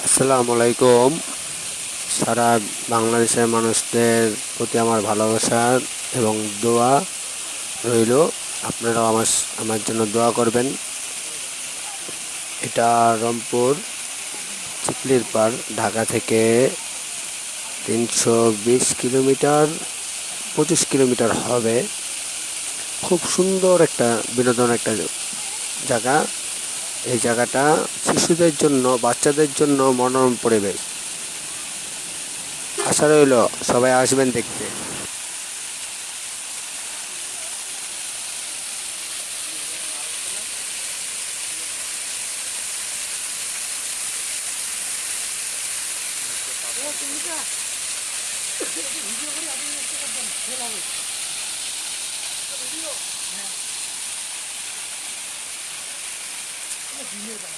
আসসালামু আলাইকুম। সারা বাংলাদেশের মানুষদের প্রতি আমার ভালোবাসা এবং দোয়া রইল। আপনারাও আমার জন্য দোয়া করবেন। এটা রংপুর চিকলির পাড়, ঢাকা থেকে 320 কিলোমিটার, 25 কিলোমিটার হবে। খুব সুন্দর একটা বিনোদন একটা জায়গা। এই জায়গাটা শিশুদের জন্য, বাচ্চাদের জন্য মনোরম পরিবেশ। আশা রইল সবাই আসবেন দেখতে।